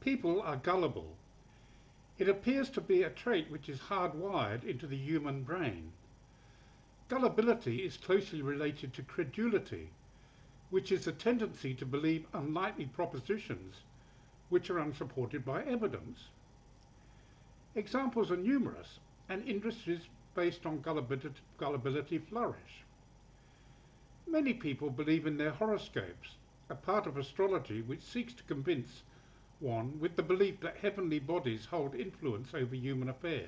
People are gullible. It appears to be a trait which is hardwired into the human brain. Gullibility is closely related to credulity, which is a tendency to believe unlikely propositions which are unsupported by evidence. Examples are numerous, and industries based on gullibility flourish. Many people believe in their horoscopes, a part of astrology which seeks to convince one with the belief that heavenly bodies hold influence over human affairs.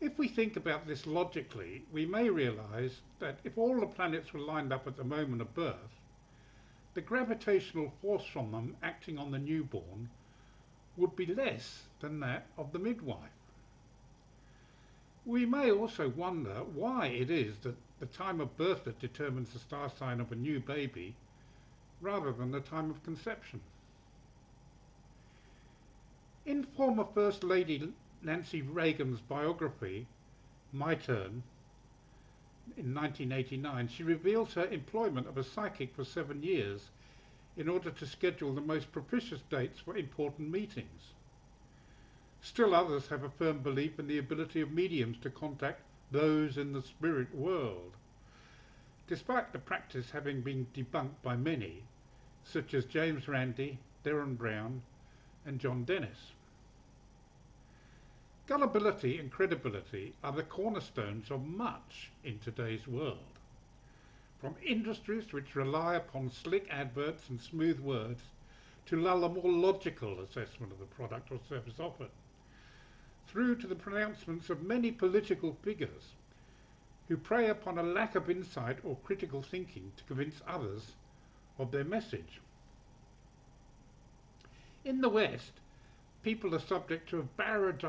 If we think about this logically, we may realise that if all the planets were lined up at the moment of birth, the gravitational force from them acting on the newborn would be less than that of the midwife. We may also wonder why it is that the time of birth that determines the star sign of a new baby rather than the time of conception. In former First Lady Nancy Reagan's biography, My Turn, in 1989, she reveals her employment of a psychic for 7 years in order to schedule the most propitious dates for important meetings. Still others have a firm belief in the ability of mediums to contact those in the spirit world, despite the practice having been debunked by many, such as James Randi, Derren Brown, and John Dennis. Gullibility and credibility are the cornerstones of much in today's world. From industries which rely upon slick adverts and smooth words to lull a more logical assessment of the product or service offered, through to the pronouncements of many political figures who prey upon a lack of insight or critical thinking to convince others of their message. In the West, people are subject to a barrage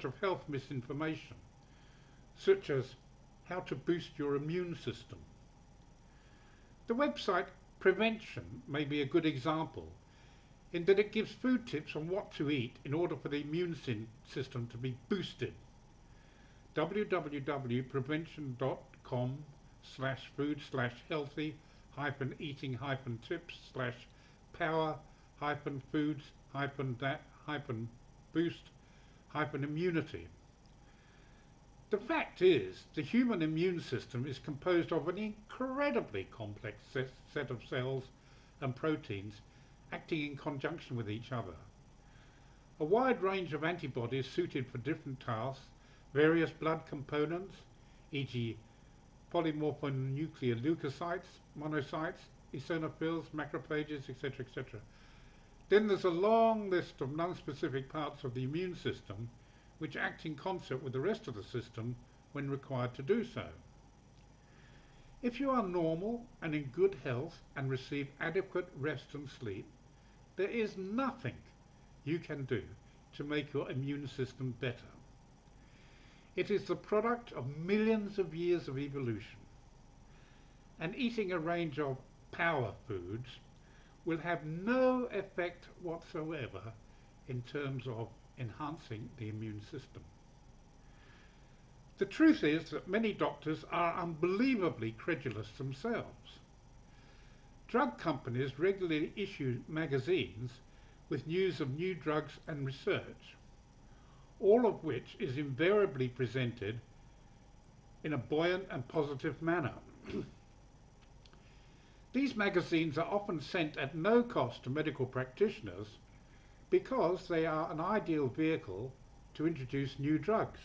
of health misinformation, such as how to boost your immune system. The website Prevention may be a good example in that it gives food tips on what to eat in order for the immune system to be boosted. www.prevention.com/food/healthy-eating-tips/power-food-boost-immunity. The fact is, the human immune system is composed of an incredibly complex set of cells and proteins acting in conjunction with each other. A wide range of antibodies suited for different tasks, various blood components, e.g. polymorphonuclear leukocytes, monocytes, eosinophils, macrophages, etc., etc. Then there's a long list of non-specific parts of the immune system which act in concert with the rest of the system when required to do so. If you are normal and in good health and receive adequate rest and sleep, there is nothing you can do to make your immune system better. It is the product of millions of years of evolution, and eating a range of power foods will have no effect whatsoever in terms of enhancing the immune system. The truth is that many doctors are unbelievably credulous themselves. Drug companies regularly issue magazines with news of new drugs and research, all of which is invariably presented in a buoyant and positive manner. These magazines are often sent at no cost to medical practitioners because they are an ideal vehicle to introduce new drugs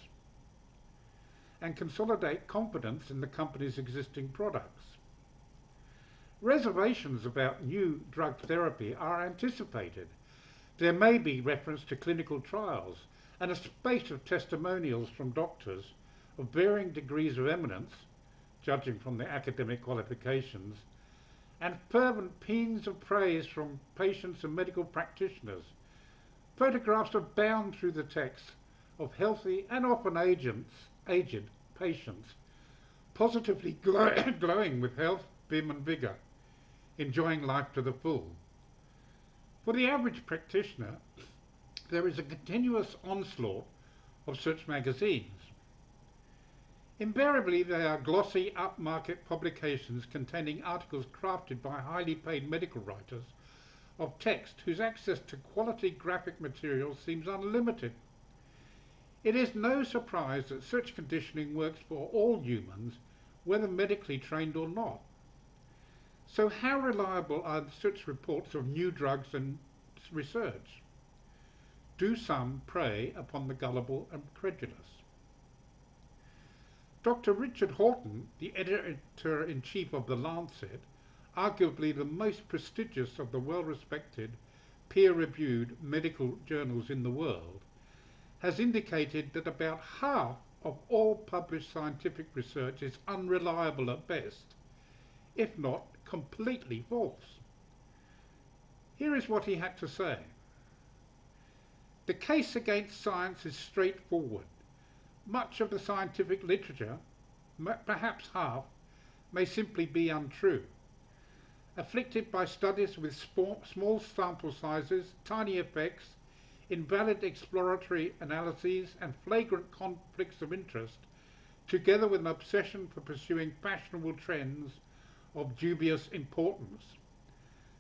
and consolidate confidence in the company's existing products. Reservations about new drug therapy are anticipated. There may be reference to clinical trials and a spate of testimonials from doctors of varying degrees of eminence, judging from their academic qualifications, and fervent paeans of praise from patients and medical practitioners. Photographs abound through the text of healthy and often aged patients, positively glowing with health, vim and vigour, enjoying life to the full. For the average practitioner, there is a continuous onslaught of such magazines. Invariably, they are glossy, upmarket publications containing articles crafted by highly paid medical writers of text whose access to quality graphic material seems unlimited. It is no surprise that such conditioning works for all humans, whether medically trained or not. So how reliable are such reports of new drugs and research? Do some prey upon the gullible and credulous? Dr. Richard Horton, the editor-in-chief of The Lancet, arguably the most prestigious of the well-respected, peer-reviewed medical journals in the world, has indicated that about half of all published scientific research is unreliable at best, if not completely false. Here is what he had to say. The case against science is straightforward. Much of the scientific literature, perhaps half, may simply be untrue. Afflicted by studies with small sample sizes, tiny effects, invalid exploratory analyses and flagrant conflicts of interest, together with an obsession for pursuing fashionable trends of dubious importance.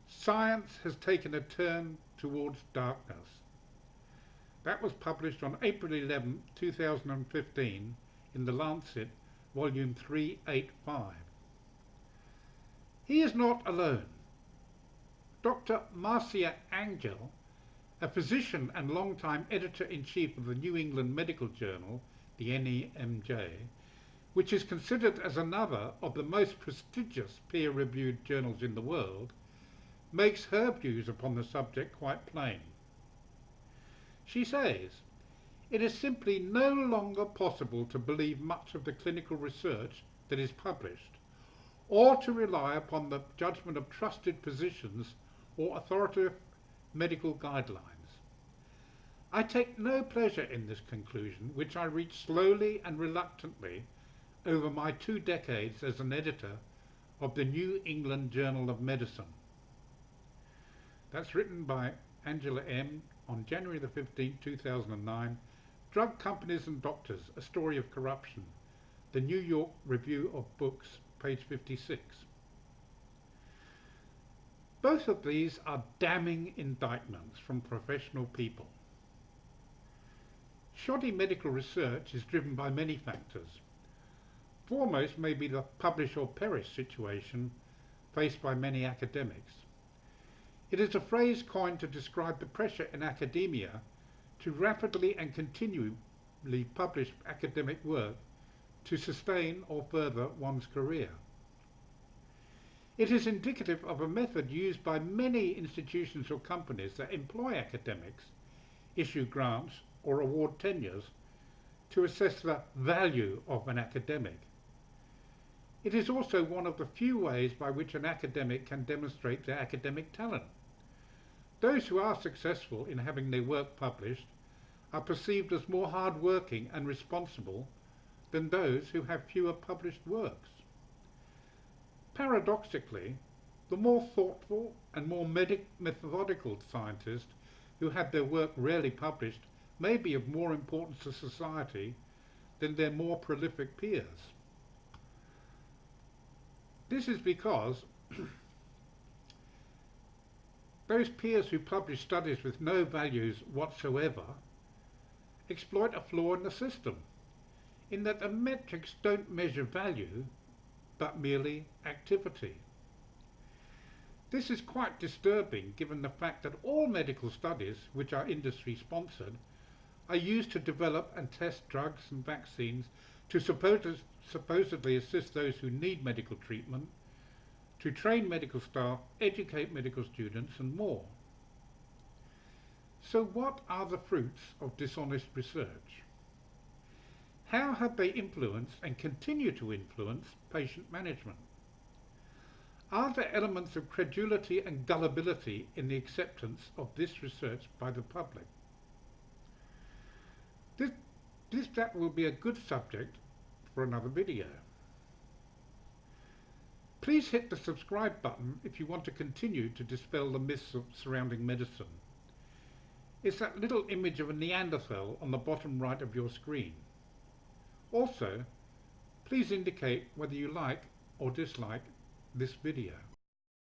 Science has taken a turn towards darkness. That was published on April 11, 2015 in The Lancet, volume 385. He is not alone. Dr. Marcia Angel, a physician and long-time editor-in-chief of the New England Medical Journal, the NEMJ, which is considered as another of the most prestigious peer-reviewed journals in the world, makes her views upon the subject quite plain. She says, it is simply no longer possible to believe much of the clinical research that is published, or to rely upon the judgment of trusted physicians or authoritative medical guidelines. I take no pleasure in this conclusion, which I reached slowly and reluctantly over my 2 decades as an editor of the New England Journal of Medicine. That's written by Angela M. on January the 15th, 2009, Drug Companies and Doctors, A Story of Corruption, the New York Review of Books, page 56. Both of these are damning indictments from professional people. Shoddy medical research is driven by many factors. Foremost may be the publish or perish situation faced by many academics. It is a phrase coined to describe the pressure in academia to rapidly and continually publish academic work to sustain or further one's career. It is indicative of a method used by many institutions or companies that employ academics, issue grants or award tenures to assess the value of an academic. It is also one of the few ways by which an academic can demonstrate their academic talent. Those who are successful in having their work published are perceived as more hard-working and responsible than those who have fewer published works. Paradoxically, the more thoughtful and more methodical scientists who have their work rarely published may be of more importance to society than their more prolific peers. This is because those peers who publish studies with no values whatsoever exploit a flaw in the system, in that the metrics don't measure value, but merely activity. This is quite disturbing given the fact that all medical studies, which are industry sponsored, are used to develop and test drugs and vaccines to supposedly assist those who need medical treatment, to train medical staff, educate medical students and more. So what are the fruits of dishonest research? How have they influenced and continue to influence patient management? Are there elements of credulity and gullibility in the acceptance of this research by the public? That will be a good subject for another video. Please hit the subscribe button if you want to continue to dispel the myths surrounding medicine. It's that little image of a Neanderthal on the bottom right of your screen. Also, please indicate whether you like or dislike this video.